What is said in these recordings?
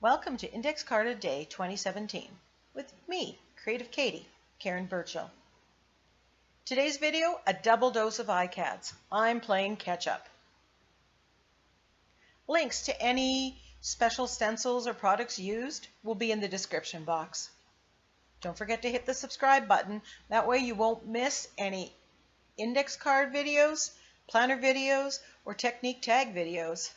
Welcome to Index Card a Day 2017 with me, Creative Katie, Karen Burchill. Today's video, a double dose of ICADs. I'm playing catch up. Links to any special stencils or products used will be in the description box. Don't forget to hit the subscribe button. That way you won't miss any index card videos, planner videos, or technique tag videos.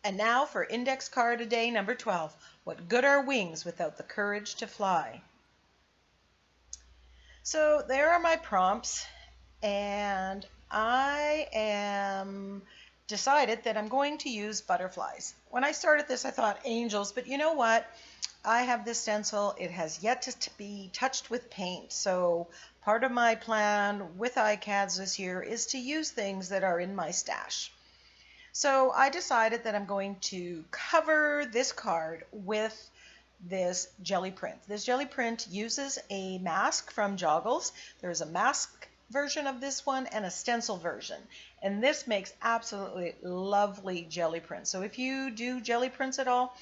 And now for Index Card a Day number 12, What Good Are Wings Without the Courage to Fly? So there are my prompts, and I am decided that I'm going to use butterflies. When I started this, I thought angels, but you know what? I have this stencil. It has yet to be touched with paint. So part of my plan with ICADs this year is to use things that are in my stash. So I decided that I'm going to cover this card with this jelly print. This jelly print uses a mask from Joggles. There's a mask version of this one and a stencil version. And this makes absolutely lovely jelly print. So if you do jelly prints at all,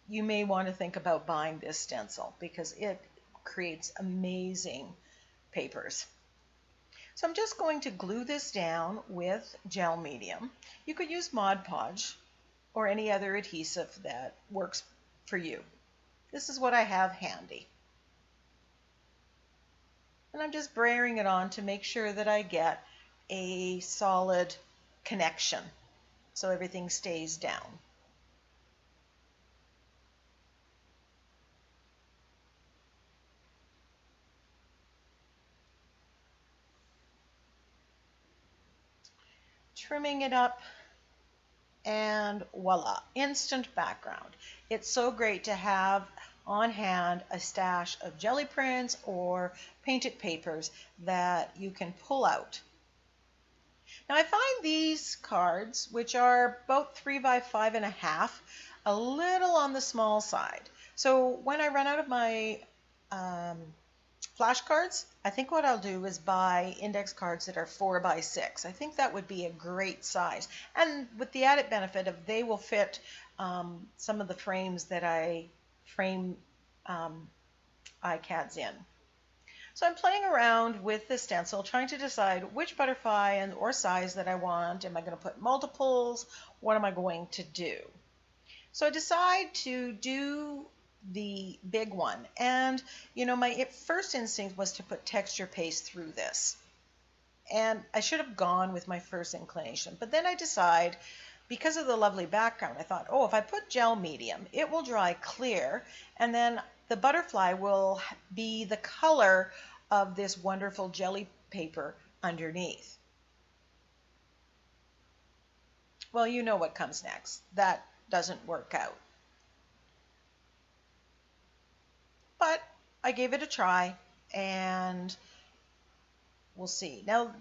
you may want to think about buying this stencil because it creates amazing papers. So I'm just going to glue this down with gel medium. You could use Mod Podge or any other adhesive that works for you. This is what I have handy. And I'm just braying it on to make sure that I get a solid connection so everything stays down. Trimming it up, and voila, instant background. It's so great to have on hand a stash of jelly prints or painted papers that you can pull out. Now I find these cards, which are about 3 by 5.5, a little on the small side. So when I run out of my flashcards, I think what I'll do is buy index cards that are 4 by 6. I think that would be a great size. And with the added benefit of they will fit some of the frames that I frame ICADs in. So I'm playing around with the stencil, trying to decide which butterfly or size that I want. Am I going to put multiples? What am I going to do? So I decide to do the big one, and my first instinct was to put texture paste through this, and I should have gone with my first inclination, but then I decide, because of the lovely background, I thought, oh, if I put gel medium, it will dry clear, and then the butterfly will be the color of this wonderful jelly paper underneath. Well, you know what comes next. That doesn't work out. But I gave it a try, and we'll see. Now,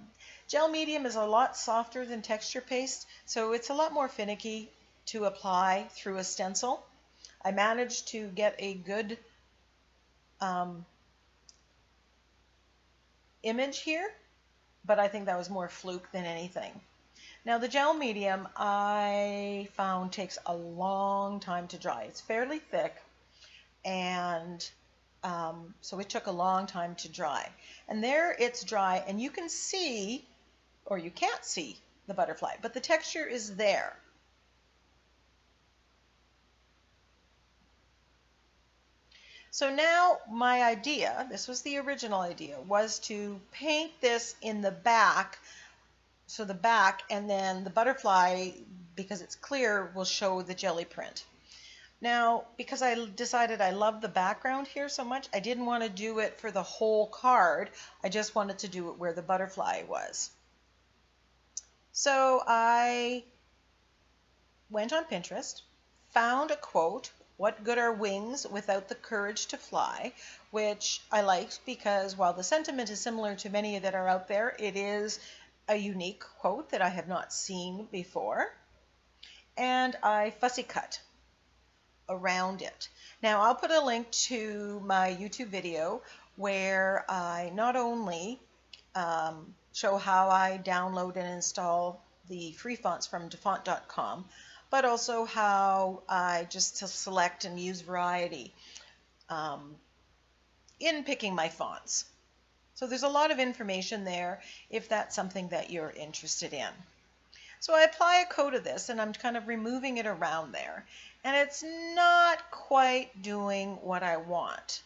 gel medium is a lot softer than texture paste, so it's a lot more finicky to apply through a stencil. I managed to get a good image here, but I think that was more fluke than anything. Now, the gel medium I found takes a long time to dry. It's fairly thick, and so it took a long time to dry. And there it's dry, and you can see, or you can't see, the butterfly, but the texture is there. So now my idea, this was the original idea, was to paint this in the back. So the back, and then the butterfly, because it's clear, will show the jelly print. Now, because I decided I love the background here so much, I didn't want to do it for the whole card. I just wanted to do it where the butterfly was. So I went on Pinterest, found a quote, "What good are wings without the courage to fly?" which I liked because while the sentiment is similar to many that are out there, it is a unique quote that I have not seen before. And I fussy cut around it. Now I'll put a link to my YouTube video where I not only show how I download and install the free fonts from dafont.com, but also how I just to select and use variety um, in picking my fonts. So there's a lot of information there if that's something that you're interested in. So I apply a coat of this and I'm kind of removing it around there. And it's not quite doing what I want.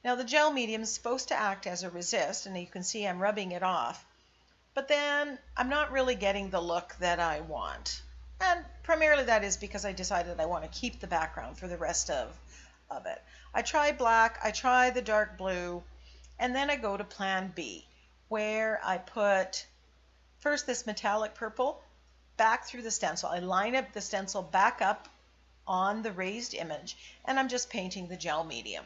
Now the gel medium is supposed to act as a resist, and you can see I'm rubbing it off. But then I'm not really getting the look that I want. And primarily that is because I decided I want to keep the background for the rest of it. I try black, I try the dark blue, and then I go to plan B, where I put first this metallic purple back through the stencil. I line up the stencil back up on the raised image, and I'm just painting the gel medium.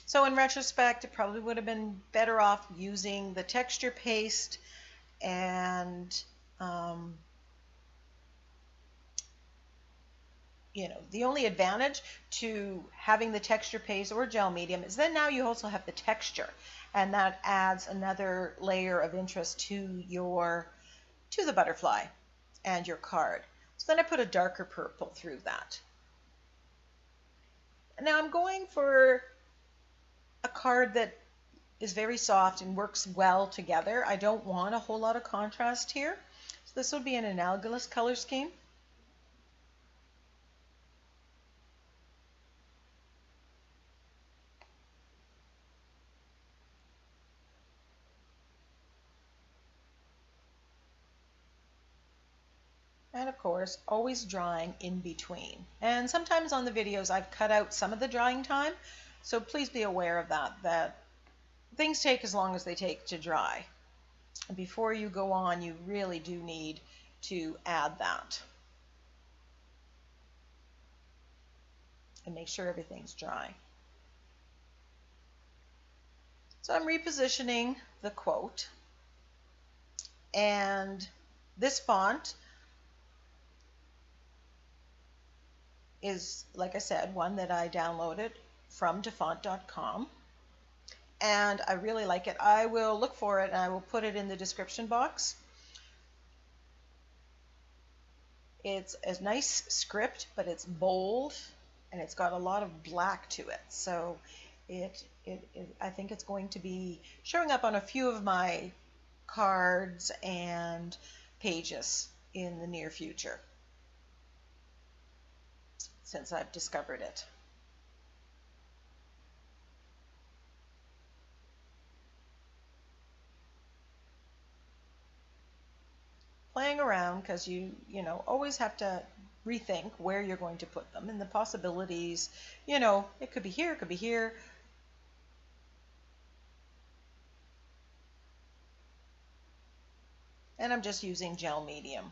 So in retrospect, it probably would have been better off using the texture paste, and the only advantage to having the texture paste or gel medium is then now you also have the texture, and that adds another layer of interest to the butterfly and your card. So then I put a darker purple through that. Now I'm going for a card that is very soft and works well together. I don't want a whole lot of contrast here. So this would be an analogous color scheme. And of course, always drying in between. And sometimes on the videos I've cut out some of the drying time, so please be aware of that things take as long as they take to dry. And before you go on, you really do need to add that. And make sure everything's dry. So I'm repositioning the quote. And this font is, like I said, one that I downloaded from dafont.com. And I really like it. I will look for it and I will put it in the description box. It's a nice script, but it's bold and it's got a lot of black to it. So I think it's going to be showing up on a few of my cards and pages in the near future, since I've discovered it. Playing around, because you always have to rethink where you're going to put them and the possibilities. It could be here, it could be here. And I'm just using gel medium.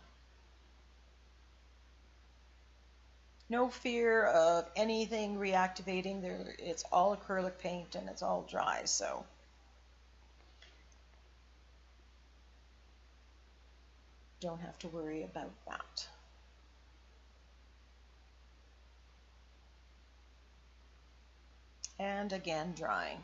No fear of anything reactivating there. It's all acrylic paint and it's all dry, so don't have to worry about that. And again, drying.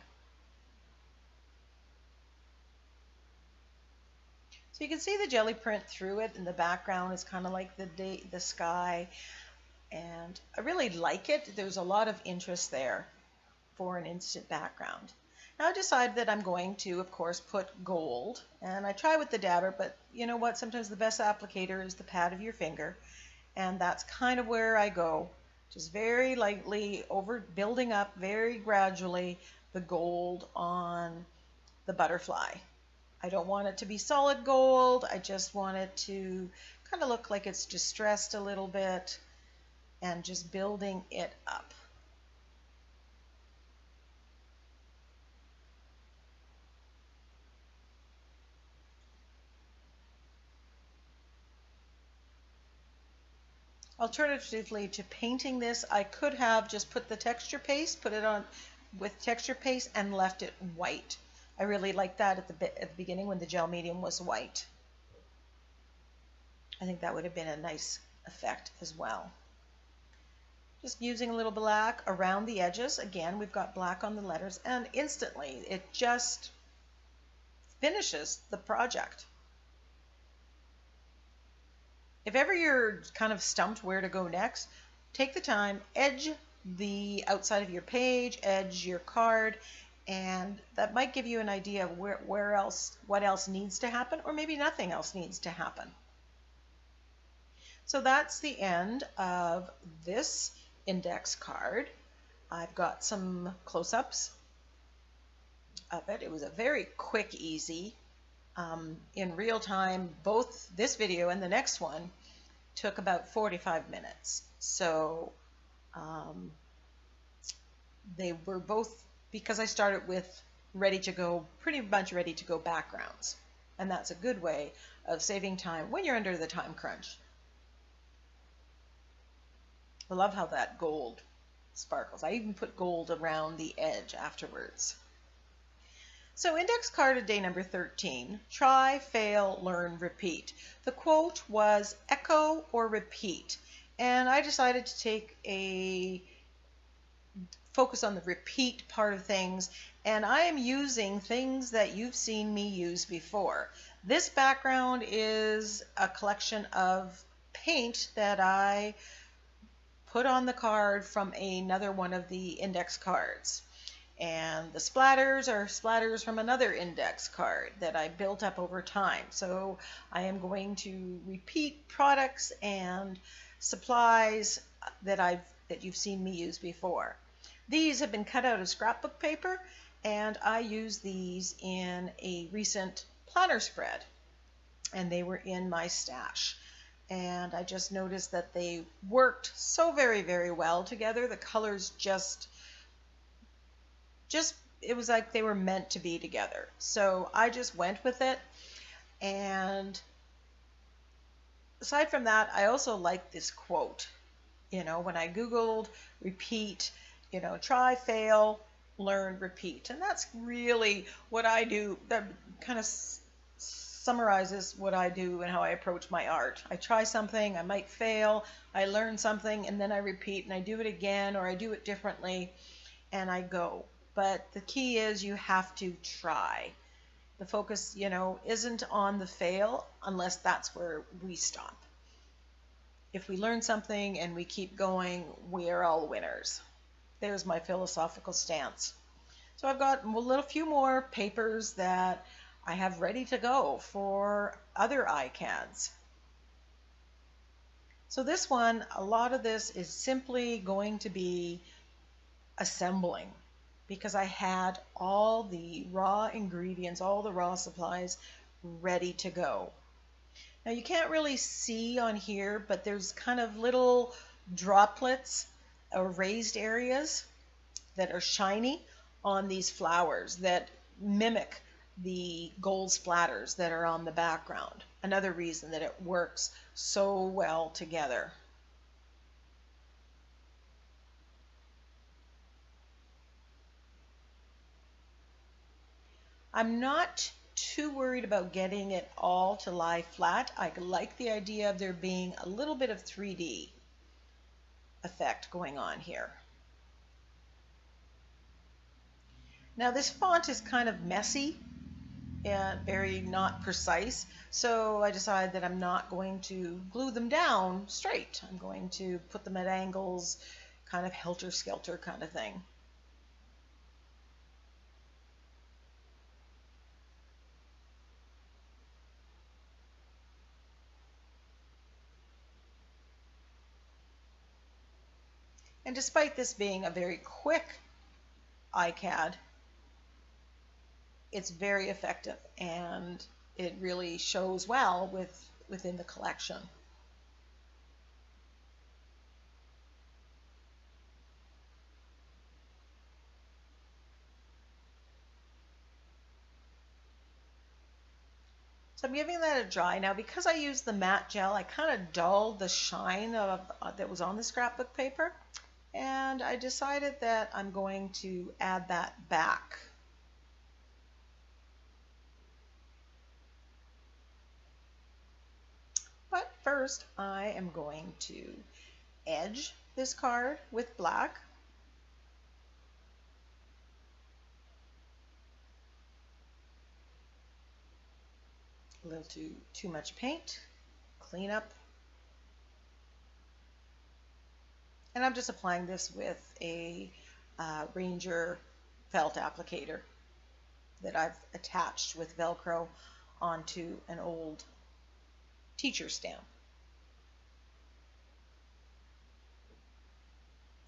So you can see the jelly print through it, and the background is kind of like the sky. And I really like it. There's a lot of interest there for an instant background. Now I decided that I'm going to, of course, put gold. And I try with the dabber, but you know what? Sometimes the best applicator is the pad of your finger. And that's kind of where I go. Just very lightly, building up very gradually the gold on the butterfly. I don't want it to be solid gold. I just want it to kind of look like it's distressed a little bit, and just building it up. Alternatively to painting this, I could have just put the texture paste, put it on with texture paste and left it white. I really like that at the beginning when the gel medium was white. I think that would have been a nice effect as well. Just using a little black around the edges. Again, we've got black on the letters, and instantly it just finishes the project. If ever you're kind of stumped where to go next, take the time, edge the outside of your page, edge your card, and that might give you an idea of where else, what else needs to happen, or maybe nothing else needs to happen. So that's the end of this index card. I've got some close-ups of it. It was a very quick, easy, in real time. Both this video and the next one took about 45 minutes. So they were both, because I started with ready to go, pretty much ready to go backgrounds. And that's a good way of saving time when you're under the time crunch. I love how that gold sparkles. I even put gold around the edge afterwards. So index card of day number 13, try, fail, learn, repeat. The quote was echo or repeat. And I decided to take a focus on the repeat part of things. And I am using things that you've seen me use before. This background is a collection of paint that I put on the card from another one of the index cards. And the splatters are splatters from another index card that I built up over time. So I am going to repeat products and supplies that you've seen me use before. These have been cut out of scrapbook paper, and I used these in a recent planner spread, and they were in my stash. And I just noticed that they worked so very, very well together. The colors just it was like they were meant to be together. So I just went with it. And aside from that, I also like this quote. You know, when I Googled repeat, you know, try, fail, learn, repeat. And that's really what I do. That kind of summarizes what I do and how I approach my art. I try something, I might fail, I learn something, and then I repeat and I do it again, or I do it differently, and I go. But the key is you have to try. The focus, you know, isn't on the fail unless that's where we stop. If we learn something and we keep going, we are all winners. There's my philosophical stance. So I've got a few more papers that I have ready to go for other ICADs. So this one, a lot of this is simply going to be assembling, because I had all the raw ingredients, all the raw supplies ready to go. Now you can't really see on here, but there's kind of little droplets or raised areas that are shiny on these flowers that mimic the gold splatters that are on the background. Another reason that it works so well together. I'm not too worried about getting it all to lie flat. I like the idea of there being a little bit of 3D effect going on here. Now this font is kind of messy and very not precise, so I decided that I'm not going to glue them down straight. I'm going to put them at angles, kind of helter-skelter kind of thing. And despite this being a very quick ICAD, it's very effective and it really shows well within the collection. So I'm giving that a dry. Now because I used the matte gel, I kind of dulled the shine that was on the scrapbook paper, and I decided that I'm going to add that back. But first I am going to edge this card with black. A little too much paint. Clean up And I'm just applying this with a Ranger felt applicator that I've attached with Velcro onto an old teacher stamp.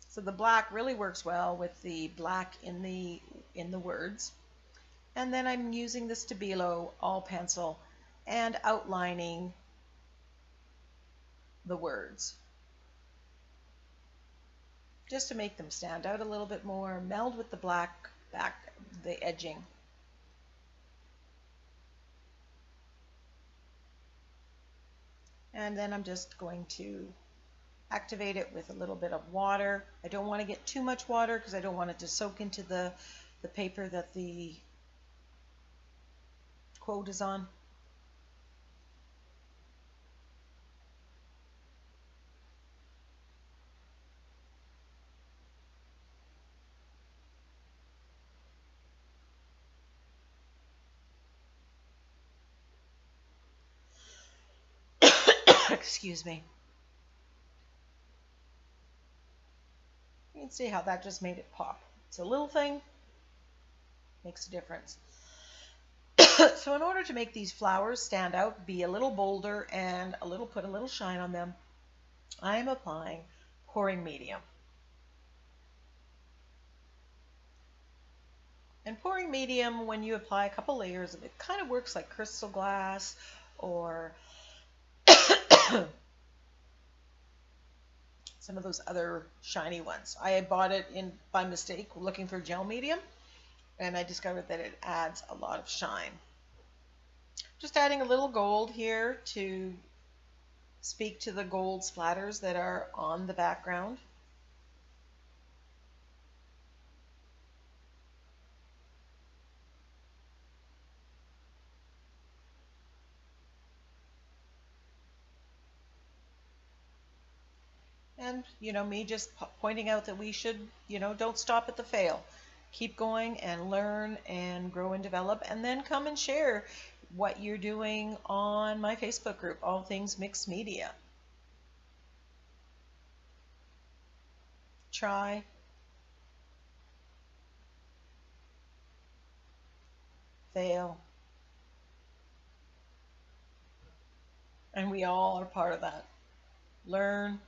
So the black really works well with the black in the words. And then I'm using the Stabilo all pencil and outlining the words just to make them stand out a little bit more, meld with the black back, the edging. And then I'm just going to activate it with a little bit of water. I don't want to get too much water because I don't want it to soak into the paper that the quote is on. Excuse me. You can see how that just made it pop. It's a little thing, makes a difference. So in order to make these flowers stand out, be a little bolder and put a little shine on them, I am applying pouring medium. And pouring medium, when you apply a couple layers of it, kind of works like crystal glass or some of those other shiny ones. I had bought it in by mistake looking for gel medium, and I discovered that it adds a lot of shine. Just adding a little gold here to speak to the gold splatters that are on the background. And, me just pointing out that we should, don't stop at the fail. Keep going and learn and grow and develop, and then come and share what you're doing on my Facebook group, All Things Mixed Media. Try, fail, and we all are part of that. Learn,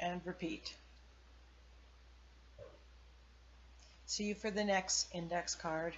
and repeat. See you for the next index card.